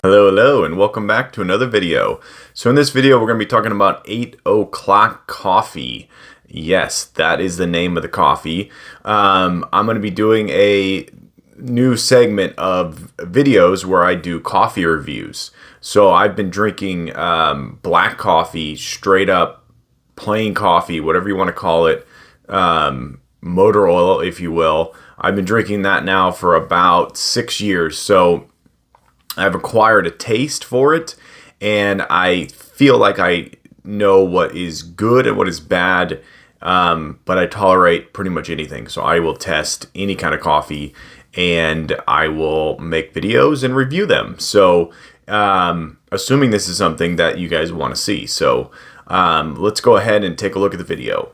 Hello, and welcome back to another video. So in this video, we're going to be talking about 8 o'clock coffee. Yes, that is the name of the coffee. I'm going to be doing a new segment of videos where I do coffee reviews. So I've been drinking black coffee, straight up plain coffee, whatever you want to call it, motor oil, if you will. I've been drinking that now for about 6 years. So I've acquired a taste for it, and I feel like I know what is good and what is bad, but I tolerate pretty much anything. So I will test any kind of coffee, and I will make videos and review them. So assuming this is something that you guys want to see. So let's go ahead and take a look at the video.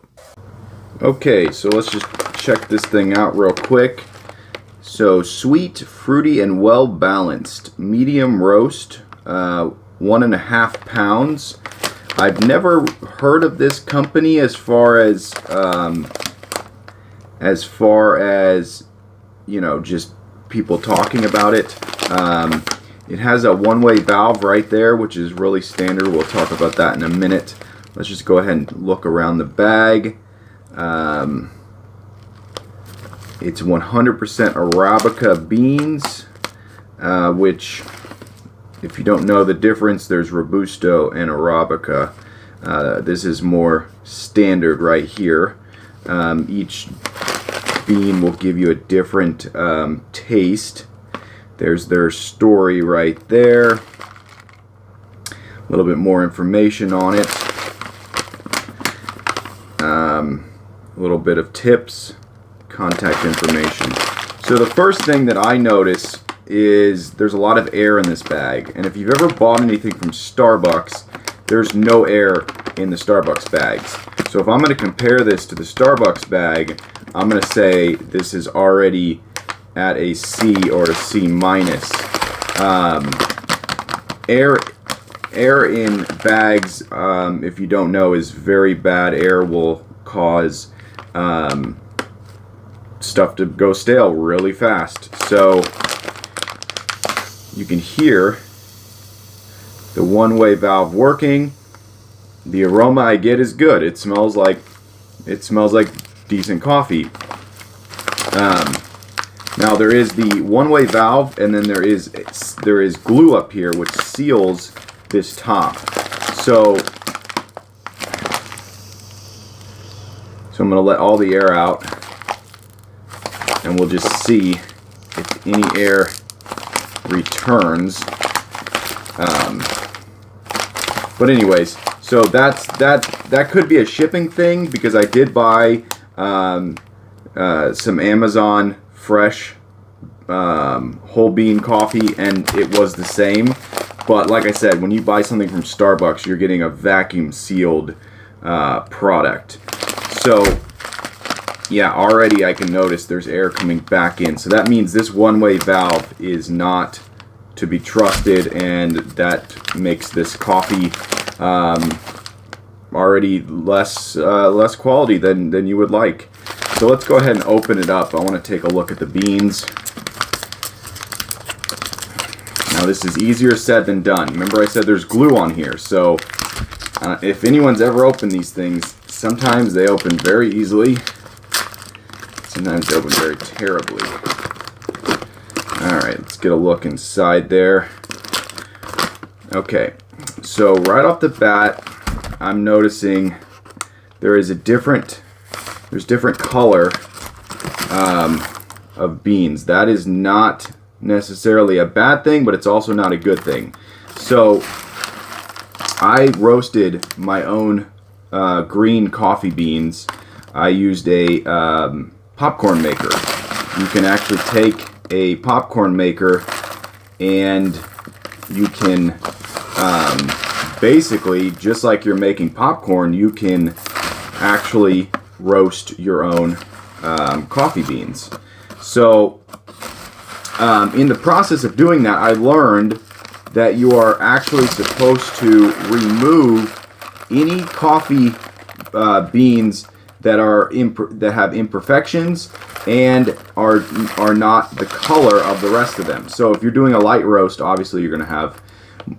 Okay, so let's just check this thing out real quick. So sweet, fruity, and well balanced. Medium roast, 1.5 pounds. I've never heard of this company as far as you know, just people talking about it. It has a one-way valve right there, which is really standard. We'll talk about that in a minute. Let's just go ahead and look around the bag. It's 100% Arabica beans, which, if you don't know the difference, there's Robusto and Arabica. This is more standard right here. Each bean will give you a different taste. There's their story right there. A little bit more information on it. A little bit of tips. Contact information. So the first thing that I notice is there's a lot of air in this bag, and if you've ever bought anything from Starbucks, there's no air in the Starbucks bags. So if I'm going to compare this to the Starbucks bag, I'm going to say this is already at a C or a C minus. Air in bags, if you don't know, is very bad. Air will cause stuff to go stale really fast. So you can hear the one-way valve working. The aroma I get is good. It smells like decent coffee. Now there is the one-way valve, and then there is glue up here which seals this top. So I'm going to let all the air out, and we'll just see if any air returns. But anyways, so that could be a shipping thing, because I did buy some Amazon fresh whole bean coffee, and it was the same. But like I said, when you buy something from Starbucks, you're getting a vacuum sealed product. So yeah, already I can notice there's air coming back in. So that means this one-way valve is not to be trusted, and that makes this coffee already less quality than you would like. So let's go ahead and open it up. I want to take a look at the beans. Now this is easier said than done. Remember I said there's glue on here. So if anyone's ever opened these things, sometimes they open very easily. Sometimes they open very terribly. Alright, let's get a look inside there. Okay, so right off the bat, I'm noticing there's different color of beans. That is not necessarily a bad thing, but it's also not a good thing. So I roasted my own green coffee beans. I used a popcorn maker. You can actually take a popcorn maker, and you can basically, just like you're making popcorn, you can actually roast your own coffee beans. So in the process of doing that, I learned that you are actually supposed to remove any coffee beans that have imperfections, and are not the color of the rest of them. So if you're doing a light roast, obviously you're going to have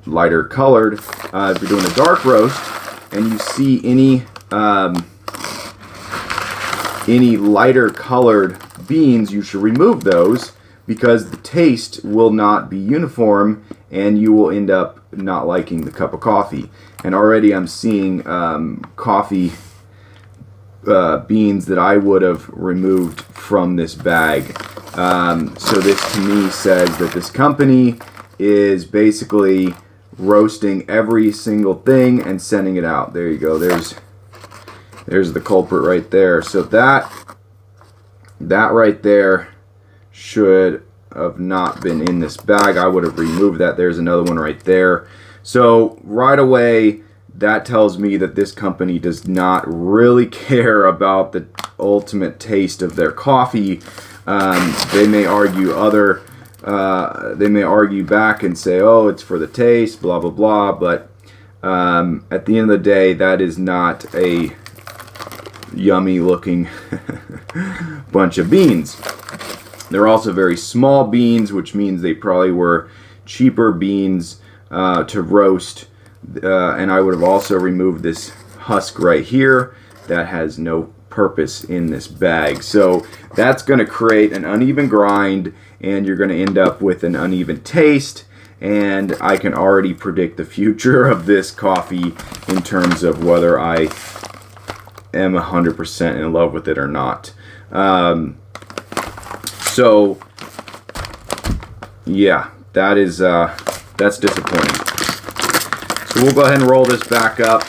lighter colored. If you're doing a dark roast and you see any lighter colored beans, you should remove those, because the taste will not be uniform and you will end up not liking the cup of coffee. And already I'm seeing coffee beans that I would have removed from this bag. So this to me says that this company is basically roasting every single thing and sending it out. There you go. There's the culprit right there. So that right there should have not been in this bag. I would have removed that. There's another one right there. So right away, that tells me that this company does not really care about the ultimate taste of their coffee. They may argue they may argue back and say, oh, it's for the taste, blah, blah, blah. But at the end of the day, that is not a yummy looking bunch of beans. They're also very small beans, which means they probably were cheaper beans to roast. And I would have also removed this husk right here that has no purpose in this bag. So that's going to create an uneven grind, and you're going to end up with an uneven taste. And I can already predict the future of this coffee in terms of whether I am 100% in love with it or not. So yeah, that's disappointing. So we'll go ahead and roll this back up.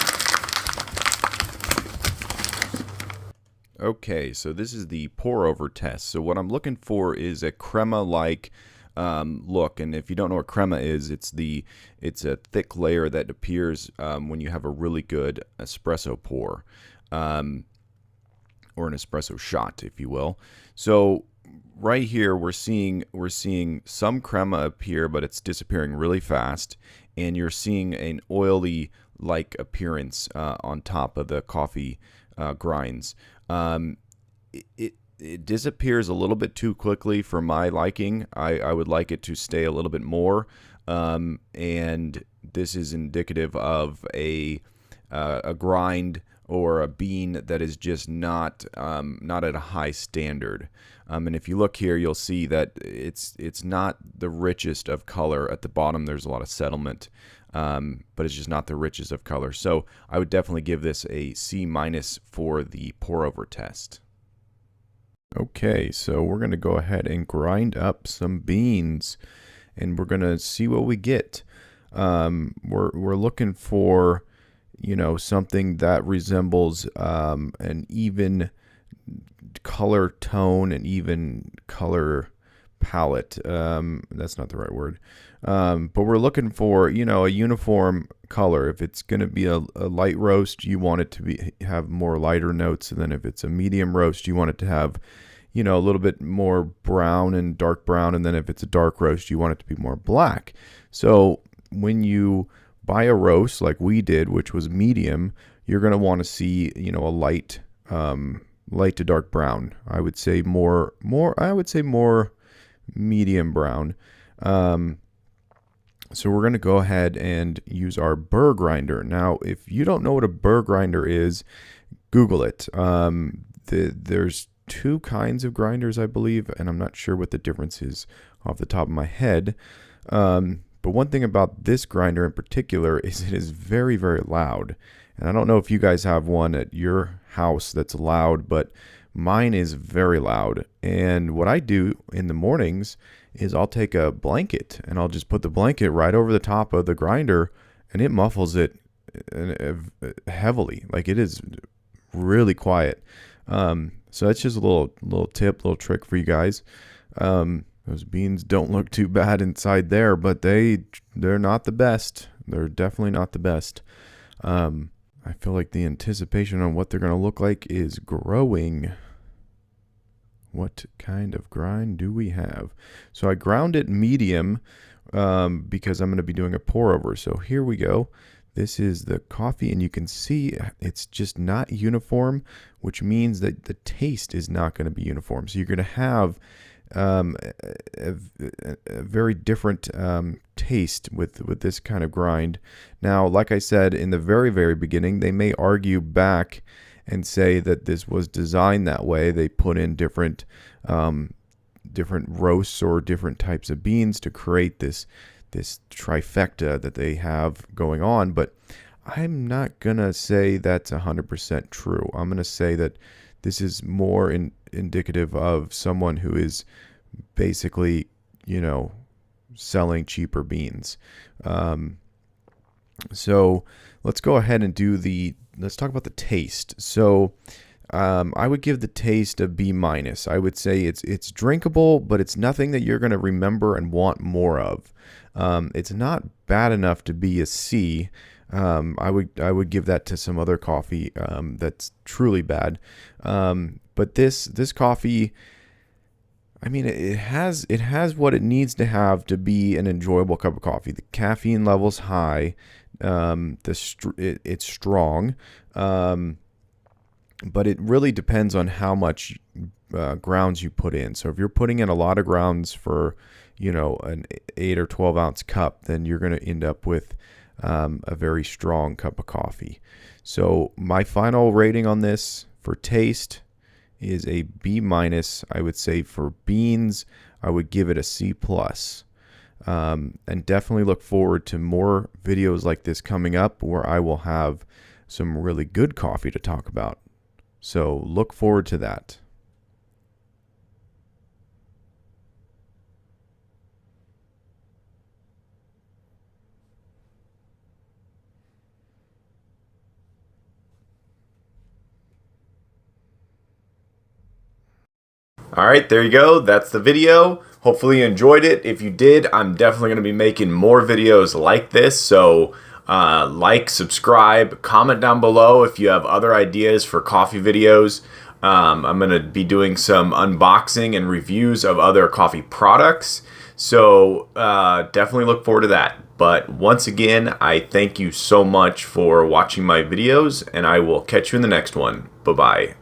Okay, so this is the pour-over test. So what I'm looking for is a crema-like look, and if you don't know what crema is, it's a thick layer that appears when you have a really good espresso pour, or an espresso shot, if you will. So right here we're seeing some crema appear, but it's disappearing really fast, and you're seeing an oily like appearance on top of the coffee grinds. It disappears a little bit too quickly for my liking. I would like it to stay a little bit more, and this is indicative of a grind or a bean that is just not at a high standard. And if you look here, you'll see that it's not the richest of color. At the bottom, there's a lot of settlement, but it's just not the richest of color. So I would definitely give this a C- for the pour-over test. Okay, so we're going to go ahead and grind up some beans, and we're going to see what we get. We're looking for, something that resembles an even color tone and even color palette. That's not the right word. But we're looking for, a uniform color. If it's going to be a light roast, you want it to have more lighter notes. And then if it's a medium roast, you want it to have, a little bit more brown and dark brown. And then if it's a dark roast, you want it to be more black. So when you buy a roast like we did, which was medium, you're going to want to see, a light to dark brown. I would say more medium brown. So we're going to go ahead and use our burr grinder. Now, if you don't know what a burr grinder is, Google it. There's two kinds of grinders, I believe, and I'm not sure what the difference is off the top of my head. But one thing about this grinder in particular is it is very, very loud. And I don't know if you guys have one at your house that's loud, but mine is very loud. And what I do in the mornings is I'll take a blanket and I'll just put the blanket right over the top of the grinder, and it muffles it heavily. Like, it is really quiet. So that's just a little tip, little trick for you guys. Those beans don't look too bad inside there, but they're not the best. They're definitely not the best. I feel like the anticipation on what they're going to look like is growing. What kind of grind do we have? So I ground it medium because I'm going to be doing a pour over. So here we go. This is the coffee, and you can see it's just not uniform, which means that the taste is not going to be uniform. So you're going to have a very different taste with this kind of grind. Now, like I said in the very beginning, they may argue back and say that this was designed that way. They put in different roasts or different types of beans to create this trifecta that they have going on, but I'm not gonna say that's 100% true. I'm gonna say that this is more indicative of someone who is basically, selling cheaper beans. So let's go ahead and let's talk about the taste. So I would give the taste a B minus. I would say it's drinkable, but it's nothing that you're going to remember and want more of. It's not bad enough to be a C. I would give that to some other coffee that's truly bad. But this coffee, I mean, it has what it needs to have to be an enjoyable cup of coffee. The caffeine level's high. It's strong. But it really depends on how much grounds you put in. So if you're putting in a lot of grounds for, an 8 or 12 ounce cup, then you're going to end up with a very strong cup of coffee. So my final rating on this for taste is a B minus. I would say for beans, I would give it a C plus. And definitely look forward to more videos like this coming up where I will have some really good coffee to talk about. So look forward to that. All right, there you go. That's the video. Hopefully you enjoyed it. If you did, I'm definitely going to be making more videos like this. So like, subscribe, comment down below if you have other ideas for coffee videos. I'm going to be doing some unboxing and reviews of other coffee products. So definitely look forward to that. But once again, I thank you so much for watching my videos, and I will catch you in the next one. Bye-bye.